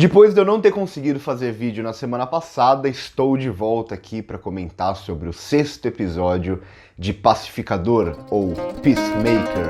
Depois de eu não ter conseguido fazer vídeo na semana passada, estou de volta aqui para comentar sobre o 6º episódio de Pacificador, ou Peacemaker.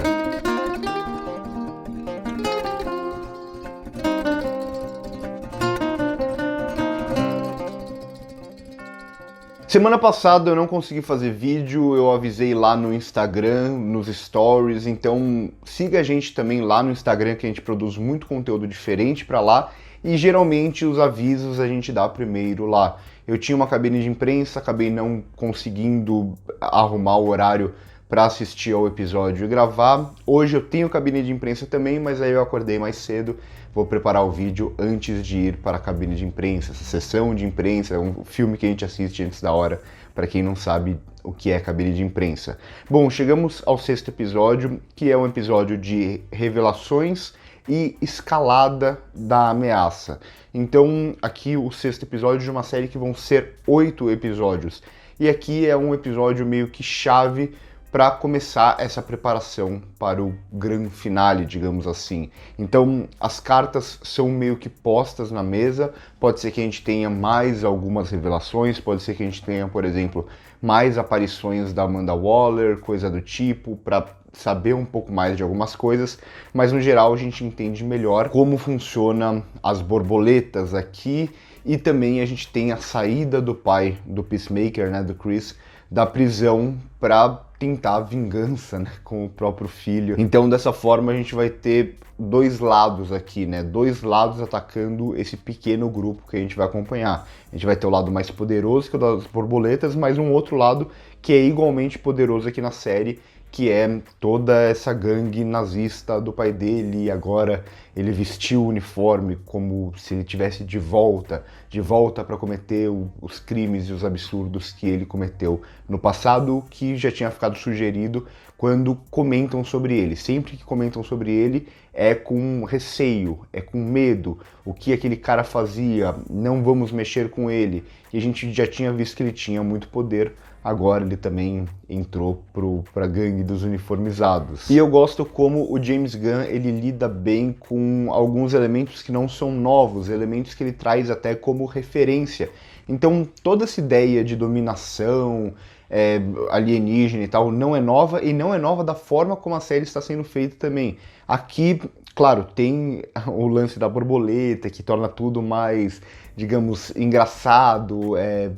Semana passada eu não consegui fazer vídeo, eu avisei lá no Instagram, nos stories, então siga a gente também lá no Instagram, que a gente produz muito conteúdo diferente para lá, e geralmente os avisos a gente dá primeiro lá. Eu tinha uma cabine de imprensa, acabei não conseguindo arrumar o horário para assistir ao episódio e gravar. Hoje eu tenho cabine de imprensa também, mas aí eu acordei mais cedo, vou preparar o vídeo antes de ir para a cabine de imprensa. Essa sessão de imprensa é um filme que a gente assiste antes da hora, para quem não sabe o que é cabine de imprensa. Bom, chegamos ao 6º episódio, que é um episódio de revelações e escalada da ameaça. Então, aqui o 6º episódio de uma série que vão ser 8 episódios. E aqui é um episódio meio que chave para começar essa preparação para o grande finale, digamos assim. Então, as cartas são meio que postas na mesa, pode ser que a gente tenha mais algumas revelações, pode ser que a gente tenha, por exemplo, mais aparições da Amanda Waller, coisa do tipo, para saber um pouco mais de algumas coisas, mas no geral a gente entende melhor como funcionam as borboletas aqui, e também a gente tem a saída do pai do Peacemaker, né, do Chris, da prisão para tentar vingança, né, com o próprio filho. Então dessa forma a gente vai ter dois lados aqui, né, dois lados atacando esse pequeno grupo que a gente vai acompanhar. A gente vai ter o lado mais poderoso, que é o das borboletas, mas um outro lado que é igualmente poderoso aqui na série, que é toda essa gangue nazista do pai dele, e agora ele vestiu o uniforme como se ele tivesse de volta para cometer os crimes e os absurdos que ele cometeu no passado, que já tinha ficado sugerido quando comentam sobre ele. Sempre que comentam sobre ele é com receio, é com medo. O que aquele cara fazia, não vamos mexer com ele. E a gente já tinha visto que ele tinha muito poder. Agora ele também entrou para a gangue dos uniformizados. E eu gosto como o James Gunn ele lida bem com alguns elementos que não são novos, elementos que ele traz até como referência. Então toda essa ideia de dominação alienígena e tal não é nova, e não é nova da forma como a série está sendo feita também. Aqui, claro, tem o lance da borboleta, que torna tudo mais, digamos, engraçado,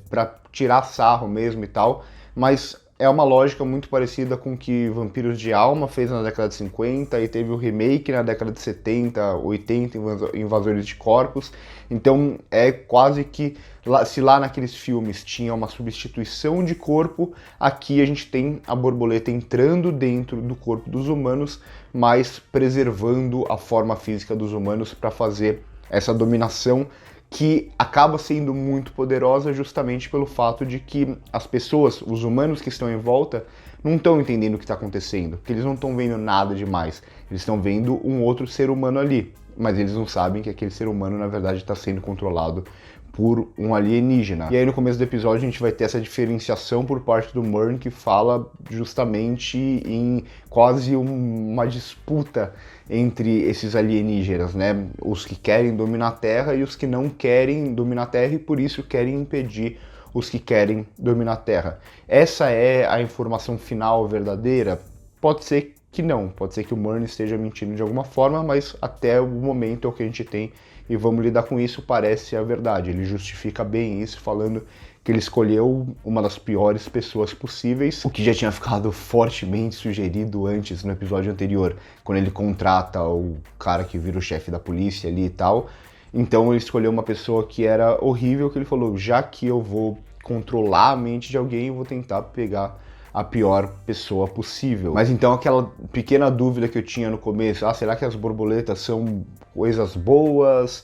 para tirar sarro mesmo e tal, mas é uma lógica muito parecida com o que Vampiros de Alma fez na década de 50, e teve o remake na década de 70, 80, Invasores de Corpos. Então é quase que, se lá naqueles filmes tinha uma substituição de corpo, aqui a gente tem a borboleta entrando dentro do corpo dos humanos, mas preservando a forma física dos humanos para fazer essa dominação, que acaba sendo muito poderosa justamente pelo fato de que as pessoas, os humanos que estão em volta, não estão entendendo o que está acontecendo, porque eles não estão vendo nada demais, eles estão vendo um outro ser humano ali, mas eles não sabem que aquele ser humano na verdade está sendo controlado por um alienígena. E aí no começo do episódio a gente vai ter essa diferenciação por parte do Murn, que fala justamente em quase uma disputa entre esses alienígenas, né? Os que querem dominar a Terra e os que não querem dominar a Terra, e por isso querem impedir os que querem dominar a Terra. Essa é a informação final verdadeira? Pode ser que não, pode ser que o Murn esteja mentindo de alguma forma, mas até o momento é o que a gente tem e vamos lidar com isso, parece a verdade. Ele justifica bem isso, falando que ele escolheu uma das piores pessoas possíveis, o que já tinha ficado fortemente sugerido antes no episódio anterior, quando ele contrata o cara que vira o chefe da polícia ali e tal. Então ele escolheu uma pessoa que era horrível, que ele falou, já que eu vou controlar a mente de alguém, eu vou tentar pegar a pior pessoa possível. Mas então aquela pequena dúvida que eu tinha no começo, será que as borboletas são coisas boas,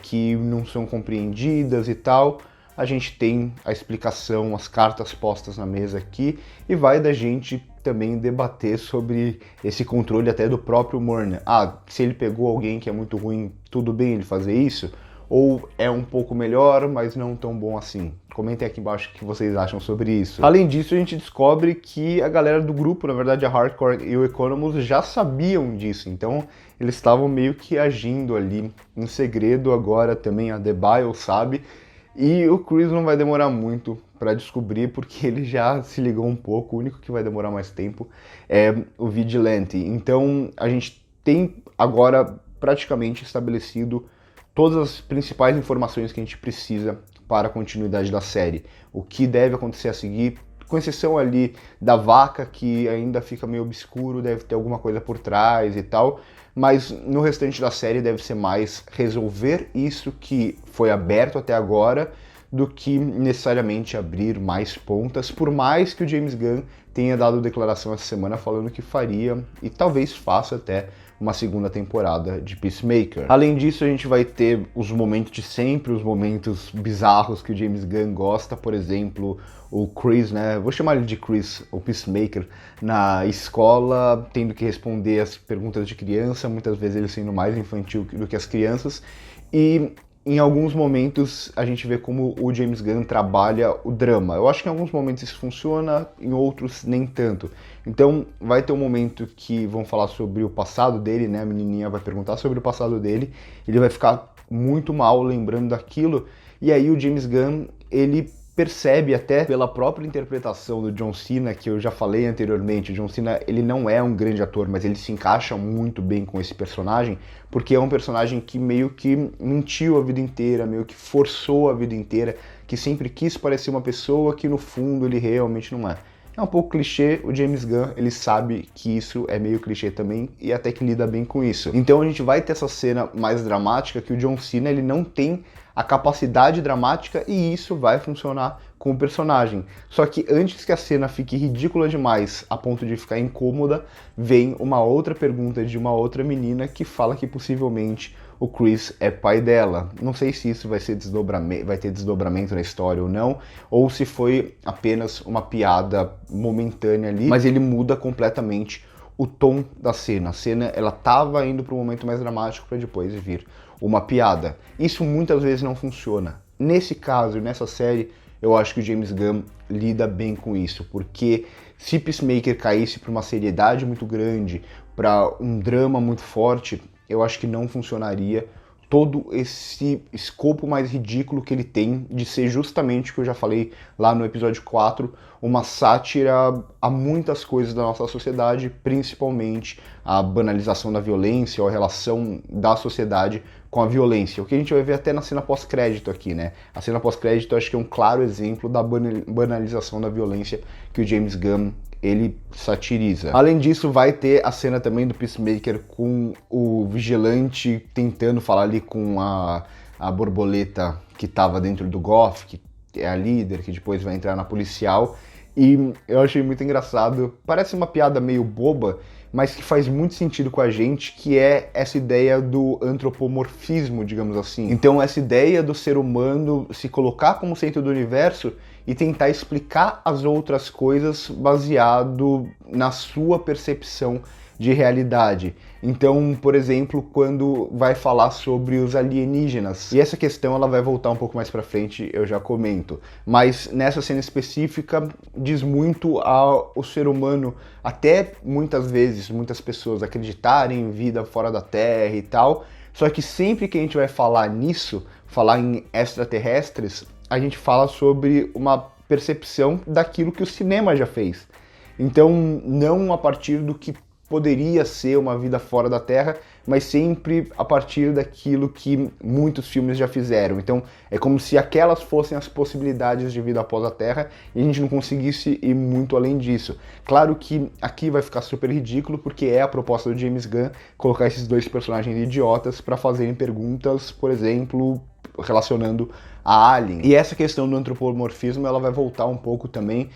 que não são compreendidas e tal? A gente tem a explicação, as cartas postas na mesa aqui, e vai da gente também debater sobre esse controle até do próprio Murn. Se ele pegou alguém que é muito ruim, tudo bem ele fazer isso? Ou é um pouco melhor, mas não tão bom assim? Comentem aqui embaixo o que vocês acham sobre isso. Além disso, a gente descobre que a galera do grupo, na verdade a Hardcore e o Economos, já sabiam disso, então eles estavam meio que agindo ali em segredo. Agora também a The Bile sabe, e o Chris não vai demorar muito para descobrir, porque ele já se ligou um pouco. O único que vai demorar mais tempo é o Vigilante. Então a gente tem agora praticamente estabelecido todas as principais informações que a gente precisa para a continuidade da série. O que deve acontecer a seguir, com exceção ali da vaca, que ainda fica meio obscuro, deve ter alguma coisa por trás e tal, mas no restante da série deve ser mais resolver isso que foi aberto até agora, do que necessariamente abrir mais pontas, por mais que o James Gunn tenha dado declaração essa semana falando que faria, e talvez faça até, uma segunda temporada de Peacemaker. Além disso, a gente vai ter os momentos de sempre, os momentos bizarros que o James Gunn gosta, por exemplo, o Chris, né, vou chamar ele de Chris, o Peacemaker, na escola, tendo que responder as perguntas de criança, muitas vezes ele sendo mais infantil do que as crianças, e em alguns momentos a gente vê como o James Gunn trabalha o drama. Eu acho que em alguns momentos isso funciona, em outros nem tanto. Então vai ter um momento que vão falar sobre o passado dele, né? A menininha vai perguntar sobre o passado dele, ele vai ficar muito mal lembrando daquilo, e aí o James Gunn, ele percebe até pela própria interpretação do John Cena, que eu já falei anteriormente, o John Cena, ele não é um grande ator, mas ele se encaixa muito bem com esse personagem, porque é um personagem que meio que mentiu a vida inteira, meio que forçou a vida inteira, que sempre quis parecer uma pessoa que no fundo ele realmente não é. É um pouco clichê, o James Gunn, ele sabe que isso é meio clichê também, e até que lida bem com isso. Então a gente vai ter essa cena mais dramática, que o John Cena, ele não tem a capacidade dramática, e isso vai funcionar com o personagem. Só que antes que a cena fique ridícula demais, a ponto de ficar incômoda, vem uma outra pergunta de uma outra menina que fala que possivelmente o Chris é pai dela. Não sei se isso vai ter desdobramento na história ou não, ou se foi apenas uma piada momentânea ali, mas ele muda completamente o tom da cena. A cena, ela tava indo para um momento mais dramático para depois vir uma piada. Isso muitas vezes não funciona. Nesse caso, nessa série, eu acho que o James Gunn lida bem com isso, porque se Peacemaker caísse para uma seriedade muito grande, para um drama muito forte, eu acho que não funcionaria todo esse escopo mais ridículo que ele tem de ser justamente o que eu já falei lá no episódio 4, uma sátira a muitas coisas da nossa sociedade, principalmente a banalização da violência ou a relação da sociedade com a violência. O que a gente vai ver até na cena pós-crédito aqui, né? A cena pós-crédito eu acho que é um claro exemplo da banalização da violência que o James Gunn ele satiriza. Além disso, vai ter a cena também do Peacemaker com o vigilante tentando falar ali com a borboleta que estava dentro do Goff, que é a líder, que depois vai entrar na policial. E eu achei muito engraçado. Parece uma piada meio boba, mas que faz muito sentido com a gente, que é essa ideia do antropomorfismo, digamos assim. Então essa ideia do ser humano se colocar como centro do universo e tentar explicar as outras coisas baseado na sua percepção de realidade. Então, por exemplo, quando vai falar sobre os alienígenas, e essa questão ela vai voltar um pouco mais pra frente, eu já comento, mas nessa cena específica diz muito ao ser humano, até muitas vezes, muitas pessoas acreditarem em vida fora da Terra e tal, só que sempre que a gente vai falar nisso, falar em extraterrestres, a gente fala sobre uma percepção daquilo que o cinema já fez. Então, não a partir do que poderia ser uma vida fora da Terra, mas sempre a partir daquilo que muitos filmes já fizeram. Então, é como se aquelas fossem as possibilidades de vida após a Terra e a gente não conseguisse ir muito além disso. Claro que aqui vai ficar super ridículo, porque é a proposta do James Gunn colocar esses dois personagens idiotas para fazerem perguntas, por exemplo, relacionando a Alien. E essa questão do antropomorfismo, ela vai voltar um pouco também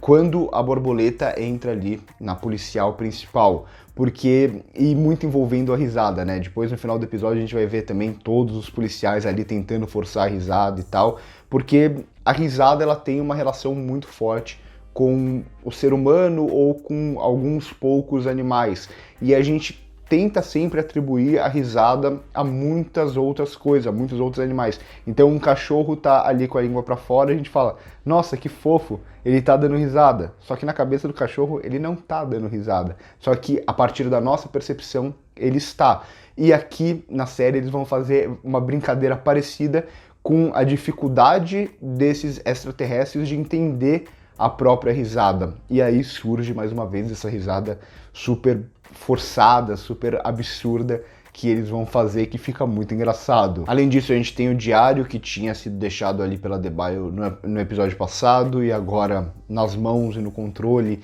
quando a borboleta entra ali na policial principal, porque, e muito envolvendo a risada, né? Depois no final do episódio a gente vai ver também todos os policiais ali tentando forçar a risada e tal, porque a risada ela tem uma relação muito forte com o ser humano ou com alguns poucos animais. E a gente tenta sempre atribuir a risada a muitas outras coisas, a muitos outros animais. Então um cachorro tá ali com a língua para fora, a gente fala, nossa, que fofo, ele tá dando risada. Só que na cabeça do cachorro ele não tá dando risada. Só que a partir da nossa percepção, ele está. E aqui na série eles vão fazer uma brincadeira parecida com a dificuldade desses extraterrestres de entender a própria risada. E aí surge mais uma vez essa risada super forçada, super absurda que eles vão fazer, que fica muito engraçado. Além disso, a gente tem o diário que tinha sido deixado ali pela Debaio no episódio passado e agora nas mãos e no controle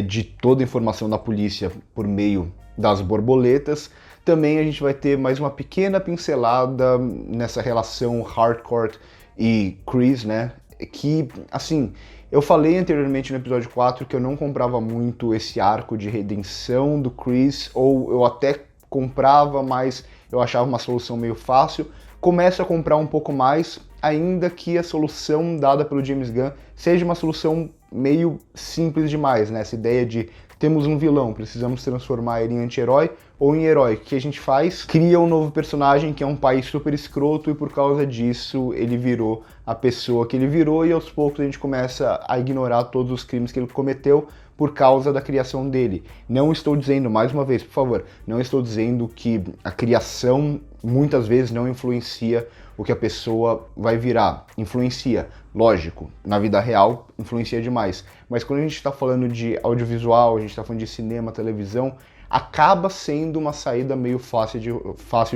de toda a informação da polícia por meio das borboletas. Também a gente vai ter mais uma pequena pincelada nessa relação Harcourt e Chris, né? Que, assim, eu falei anteriormente no episódio 4 que eu não comprava muito esse arco de redenção do Chris, ou eu até comprava, mas eu achava uma solução meio fácil. Começo a comprar um pouco mais, ainda que a solução dada pelo James Gunn seja uma solução meio simples demais, né? Essa ideia de temos um vilão, precisamos transformar ele em anti-herói ou em herói. O que a gente faz? Cria um novo personagem que é um pai super escroto e por causa disso ele virou a pessoa que ele virou e aos poucos a gente começa a ignorar todos os crimes que ele cometeu por causa da criação dele. Não estou dizendo, mais uma vez, por favor, não estou dizendo que a criação muitas vezes não influencia o que a pessoa vai virar. Influencia, lógico, na vida real influencia demais. Mas quando a gente está falando de audiovisual, a gente está falando de cinema, televisão, acaba sendo uma saída meio fácil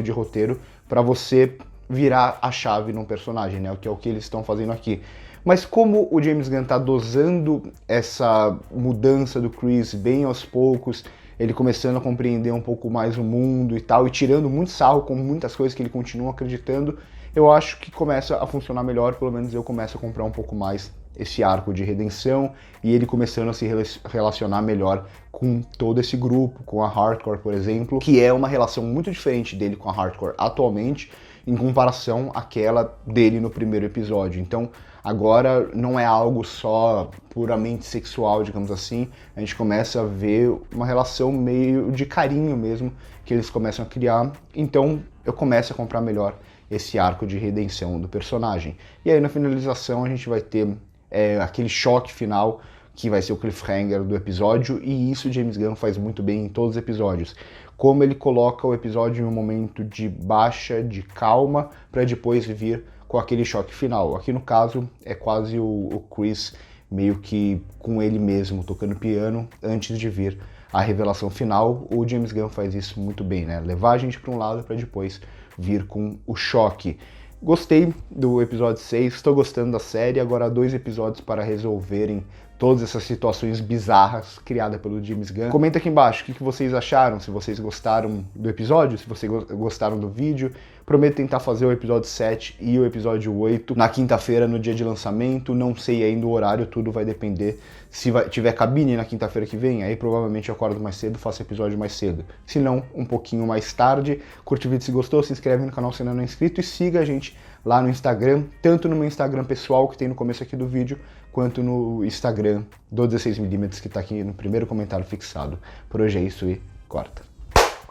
de roteiro para você virar a chave num personagem, né? Que é o que eles estão fazendo aqui. Mas como o James Gunn está dosando essa mudança do Chris bem aos poucos, ele começando a compreender um pouco mais o mundo e tal, e tirando muito sarro com muitas coisas que ele continua acreditando, eu acho que começa a funcionar melhor, pelo menos eu começo a comprar um pouco mais esse arco de redenção e ele começando a se relacionar melhor com todo esse grupo, com a Hardcore, por exemplo, que é uma relação muito diferente dele com a Hardcore atualmente, em comparação àquela dele no primeiro episódio. Então, agora não é algo só puramente sexual, digamos assim, a gente começa a ver uma relação meio de carinho mesmo que eles começam a criar, então eu começo a comprar melhor esse arco de redenção do personagem. E aí na finalização a gente vai ter aquele choque final que vai ser o cliffhanger do episódio, e isso James Gunn faz muito bem em todos os episódios. Como ele coloca o episódio em um momento de baixa, de calma, para depois vir com aquele choque final. Aqui no caso é quase o Chris meio que com ele mesmo tocando piano antes de vir a revelação final. O James Gunn faz isso muito bem, né? Levar a gente para um lado para depois vir com o choque. Gostei do episódio 6, estou gostando da série, agora 2 episódios para resolverem todas essas situações bizarras criadas pelo James Gunn. Comenta aqui embaixo o que vocês acharam, se vocês gostaram do episódio, se vocês gostaram do vídeo. Prometo tentar fazer o episódio 7 e o episódio 8 na quinta-feira, no dia de lançamento. Não sei ainda o horário, tudo vai depender. Se tiver cabine na quinta-feira que vem, aí provavelmente eu acordo mais cedo, faço episódio mais cedo. Se não, um pouquinho mais tarde. Curte o vídeo se gostou, se inscreve no canal se ainda não é inscrito e siga a gente lá no Instagram, tanto no meu Instagram pessoal, que tem no começo aqui do vídeo, quanto no Instagram do 16mm, que tá aqui no primeiro comentário fixado. Por hoje é isso e corta.